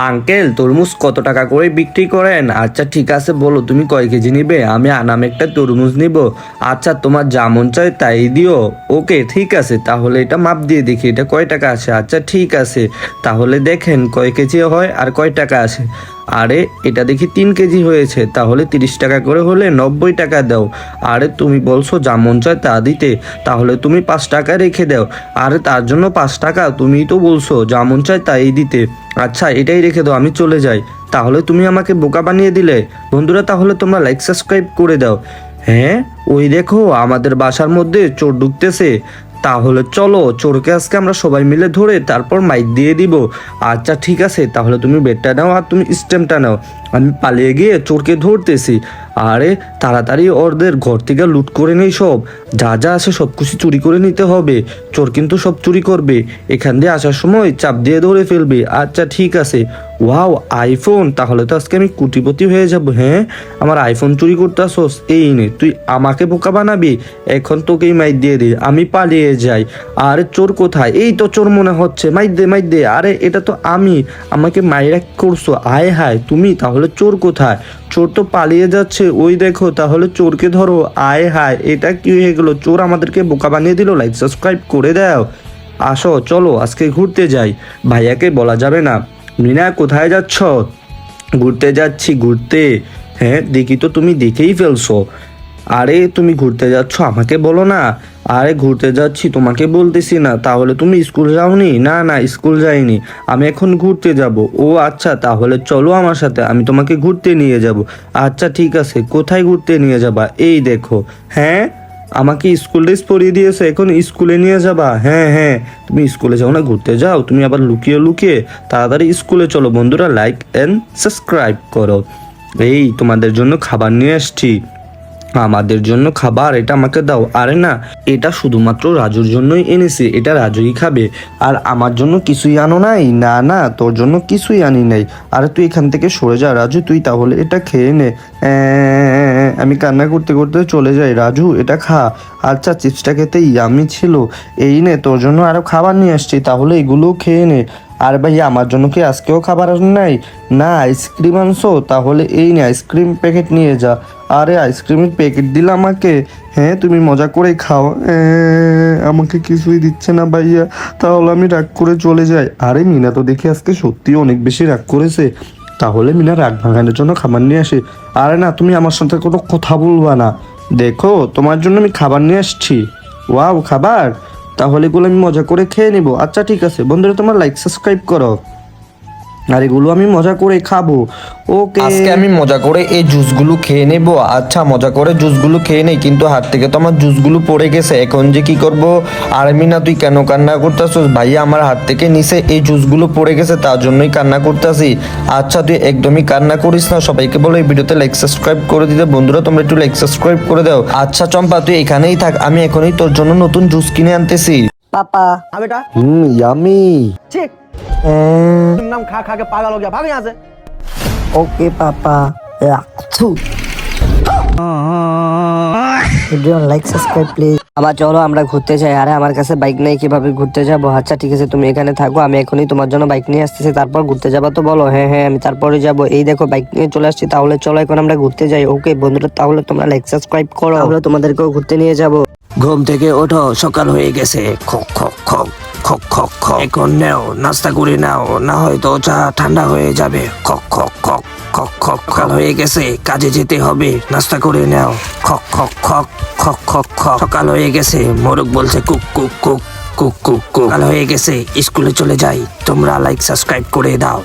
Uncle তরমুজ কত টাকা করে বিক্রি করেন? আচ্ছা ঠিক আছে, বলো তুমি কয় কেজি নিবে? আমি আনাম একটা তরমুজ নিব। আচ্ছা তোমার যা মন চায় তাই দিও। ওকে ঠিক আছে, তাহলে এটা মাপ দিয়ে দেখি এটা কয় টাকা আসে। আচ্ছা ঠিক আছে, তাহলে দেখেন কয় কেজি হয় আর কয় টাকা আসে। আরে এটা দেখি 3 কেজি হয়েছে, তাহলে 30 টাকা করে হলে 90 টাকা দাও। আরে তুমি বলছো যা মন চায় তা দিতে, তাহলে তুমি 5 টাকা রেখে দাও। আরে তার জন্য 5 টাকা? তুমিই তো বলছো যা মন চায় তাই দিতে। আচ্ছা এটাই রেখে দাও, আমি চলে যাই। তাহলে তুমি আমাকে বোকা বানিয়ে দিলে। বন্ধুরা তাহলে তোমরা লাইক সাবস্ক্রাইব করে দাও। হ্যাঁ ওই দেখো আমাদের বাসার মধ্যে চোর ঢুকতেছে। তাহলে চলো চোরকে আজকে আমরা সবাই মিলে ধরে তারপর মাইক দিয়ে দিব। আচ্ছা ঠিক আছে, তাহলে তুমি বেডটা নাও আর তুমি স্টেমটা নাও, আমি পালিয়ে গিয়ে চোরকে ধরতেছি। আরে তাড়াতাড়ি ওদের ঘর থেকে লুট করে নেই, সব যা যা আছে সব কিছু চুরি করে নিতে হবে। চোর কিন্তু সব চুরি করবে, এখান দিয়ে আসার সময় চাপ দিয়ে ধরে ফেলবে। আচ্ছা ঠিক আছে। ওয়াও আইফোন, তাহলে তো আজকে আমি কোটিপতি হয়ে যাব। হ্যাঁ আমার আইফোন চুরি করতে আসোস? এই নে, তুই আমাকে বোকা বানাবি? এখন তোকেই মাইর দিয়ে দি, আমি পালিয়ে যাই। আরে চোর কোথায়? এই তো চোর মনে হচ্ছে, মাইর দে মাইর দে। আরে এটা তো আমি, আমাকে মাইরা করছো? আয় হায় তুমি, তাহলে চোর কোথায়? চোর তো পালিয়ে যাচ্ছে, ওই দেখো। তাহলে চোরকে ধরো। আয় হায় এটা কি হয়ে গেল? চোর আমাদেরকে বোকা বানিয়ে দিল। লাইক সাবস্ক্রাইব করে দাও। আসো চলো আজকে ঘুরতে যাই, ভাইয়াকে বলা যাবে না। মিনা কোথায় যাচ্ছ? ঘুরতে যাচ্ছি ঘুরতে। হ্যাঁ দেখি তো, তুমি দেখেই ফেলছো। আরে তুমি ঘুরতে যাচ্ছ আমাকে বলো না। আরে ঘুরতে যাচ্ছি তোমাকে বলতেছি না। তাহলে তুমি স্কুল যাওনি? না না স্কুল যাইনি, আমি এখন ঘুরতে যাব। ও আচ্ছা তাহলে চলো আমার সাথে, আমি তোমাকে ঘুরতে নিয়ে যাব। আচ্ছা ঠিক আছে, কোথায় ঘুরতে নিয়ে যাবা? এই দেখো। হ্যাঁ আমাকে স্কুল ড্রেস পরিয়ে দিয়েছে, এখন স্কুলে নিয়ে যাবা? হ্যাঁ হ্যাঁ, তুমি স্কুলে যাও না ঘুরতে যাও, তুমি আবার লুকিয়ে লুকিয়ে তাড়াতাড়ি স্কুলে চলো। বন্ধুরা লাইক এন্ড সাবস্ক্রাইব করো। এই তোমাদের জন্য খাবার নিয়ে আসছি। আমাদের জন্য খাবার, এটা আমাকে দাও। আরে না, এটা শুধুমাত্র রাজুর জন্যই এনেছি, এটা রাজুই খাবে। আর আমার জন্য কিছুই আনো নাই? না না তোর জন্য কিছুই আনি নাই। আরে তুই এখান থেকে সরে যা রাজু, তুই তাহলে এটা খেয়ে নে। আমি কান্না করতে করতে চলে যাই। রাজু এটা খা। আচ্ছা চিপসটা খেতে ইয়ামি ছিল। এই নে তোর জন্য আরো খাবার নিয়ে আসছি, তাহলে এগুলোও খেয়ে নে। আর ভাই আমার জন্য কি আজকেও খাবার নাই? না আইসক্রিম আনছো? তাহলে এই নে আইসক্রিম প্যাকেট নিয়ে যা। আরে আইসক্রিমের প্যাকেট দিলে আমাকে? হ্যাঁ তুমি মজা করে খাও। আমাকে কিছুই দিচ্ছে না ভাইয়া, তাহলে আমি রাগ করে চলে যাই। আরে মিনা তো দেখি আজকে সত্যি অনেক বেশি রাগ করেছে, তাহলে মিনা রাগ ভাঙানোর জন্য খাবার নিয়ে আসে। আরে না তুমি আমার সাথে কোনো কথা বলবা না, দেখো তোমার জন্য আমি খাবার নিয়ে আসছি। ওয়াও খাবার, তাহলে এগুলো আমি মজা করে খেয়ে নিব। আচ্ছা ঠিক আছে বন্ধুরা, তোমরা লাইক সাবস্ক্রাইব করো। আর এগুলো আমি মজা করে খাবো। ওকে আজকে আমি মজা করে এই জুসগুলো খেয়ে নেব। আচ্ছা মজা করে জুসগুলো খেয়ে নেই, কিন্তু হাত থেকে তো আমার জুসগুলো পড়ে গেছে, এখন যে কি করব? আর মিনা তুই কেন কান্না করতেছিস? ভাইয়া আমার হাত থেকে নিচে এই জুসগুলো পড়ে গেছে, তার জন্যই কান্না করতেছি। আচ্ছা তুই একদমই কান্না করিস না, সবাইকে বলো এই ভিডিওতে লাইক সাবস্ক্রাইব করে দিতে। বন্ধুরা তোমরা একটু লাইক সাবস্ক্রাইব করে দাও। আচ্ছা চম্পা তুই এখানেই থাক, আমি এখনই তোর জন্য নতুন জুস কিনে আনতেছি। पापा हाँ बेटा ইয়ামি। ठीक नाम खा खा के पागल हो गया, भाग यहाँ से। ओके पापा ভিডিও লাইক সাবস্ক্রাইব প্লিজ। আবার চলো আমরা ঘুরতে যাই। আরে আমার কাছে বাইক নেই, কিভাবে ঘুরতে যাবো? আচ্ছা ঠিক আছে তুমি এখানে থাকো, আমি এখনই তোমার জন্য বাইক নিয়ে আসতেছি। তারপর ঘুরতে যাবা তো বলো? হ্যাঁ হ্যাঁ আমি তারপরে যাব। এই দেখো বাইক নিয়ে চলে আসছি, তাহলে চলো এখন আমরা ঘুরতে যাই। ওকে বন্ধুরা তাহলে তোমরা লাইক সাবস্ক্রাইব করো, তাহলে তোমাদেরকেও ঘুরতে নিয়ে যাব। ঘুম থেকে ওঠো, সকাল হয়ে গেছে। খক খক খক খক খক খক। এখন নাও নাস্তা করে নাও, না হয়তো চা ঠান্ডা হয়ে যাবে। খক খক খক খক খক। সকাল হয়ে গেছে, কাজে যেতে হবে, নাস্তা করে নাও। খক খক খক খক খক খক। সকাল হয়ে গেছে, মোরগ বলছে cook cook cook cook cook cook. সকাল হয়ে গেছে, স্কুলে চলে যাই। তোমরা লাইক সাবস্ক্রাইব করে দাও।